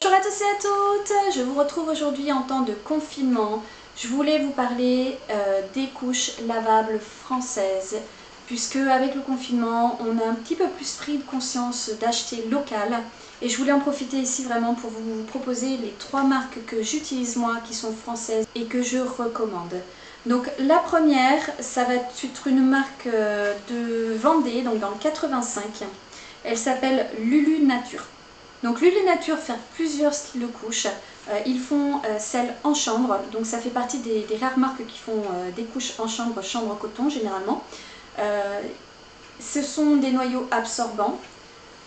Bonjour à tous et à toutes, je vous retrouve aujourd'hui en temps de confinement. Je voulais vous parler des couches lavables françaises, puisque avec le confinement, on a un petit peu plus pris de conscience d'acheter local. Et je voulais en profiter ici vraiment pour vous proposer les 3 marques que j'utilise moi, qui sont françaises et que je recommande. Donc la première, ça va être une marque de Vendée, donc dans le 85. Elle s'appelle Lulu Nature. Donc Lulu Nature fait plusieurs styles de couches. Ils font celles en chambre, donc ça fait partie des rares marques qui font des couches en chambre, chambre coton généralement. Ce sont des noyaux absorbants.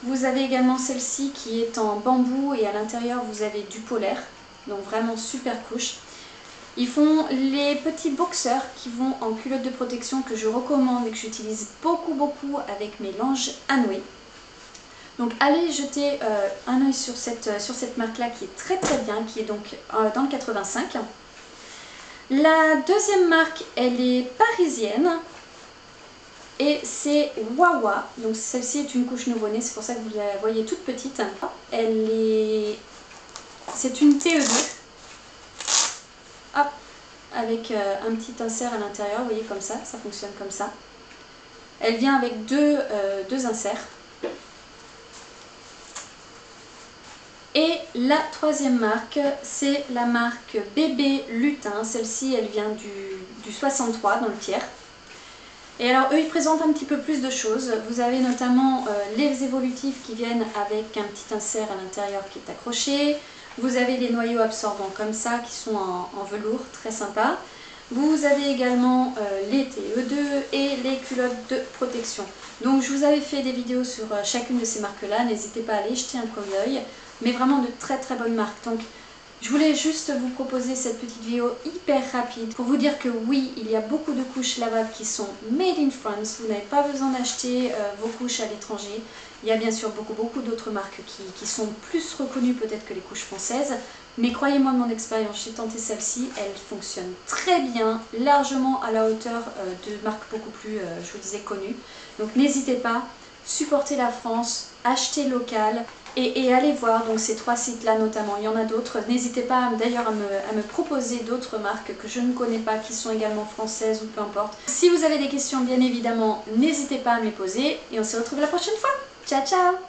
Vous avez également celle-ci qui est en bambou et à l'intérieur vous avez du polaire, donc vraiment super couche. Ils font les petits boxers qui vont en culotte de protection que je recommande et que j'utilise beaucoup avec mes langes à nouer. Donc allez jeter un oeil sur cette marque-là qui est très bien, qui est donc dans le 85. La deuxième marque, elle est parisienne et c'est Wawa. Donc celle-ci est une couche nouveau-née, c'est pour ça que vous la voyez toute petite. C'est une TE2. Hop, avec un petit insert à l'intérieur, vous voyez comme ça fonctionne comme ça. Elle vient avec deux inserts. Et la troisième marque, c'est la marque Bébé Lutin. Celle-ci, elle vient du 63 dans le tiers. Et alors, eux, ils présentent un petit peu plus de choses. Vous avez notamment les évolutifs qui viennent avec un petit insert à l'intérieur qui est accroché. Vous avez les noyaux absorbants comme ça, qui sont en velours, très sympa. Vous avez également les TE2 et les culottes de protection. Donc je vous avais fait des vidéos sur chacune de ces marques-là, n'hésitez pas à aller jeter un coup d'œil, mais vraiment de très bonnes marques. Donc je voulais juste vous proposer cette petite vidéo hyper rapide pour vous dire que oui, il y a beaucoup de couches lavables qui sont made in France, vous n'avez pas besoin d'acheter vos couches à l'étranger. Il y a bien sûr beaucoup d'autres marques qui sont plus reconnues peut-être que les couches françaises. Mais croyez-moi, de mon expérience, j'ai tenté celle-ci, elle fonctionne très bien, largement à la hauteur de marques beaucoup plus, je vous disais, connues. Donc n'hésitez pas, supportez la France, achetez local et allez voir donc ces 3 sites-là notamment. Il y en a d'autres. N'hésitez pas d'ailleurs à me proposer d'autres marques que je ne connais pas, qui sont également françaises ou peu importe. Si vous avez des questions, bien évidemment, n'hésitez pas à me les poser et on se retrouve la prochaine fois. Ciao ciao!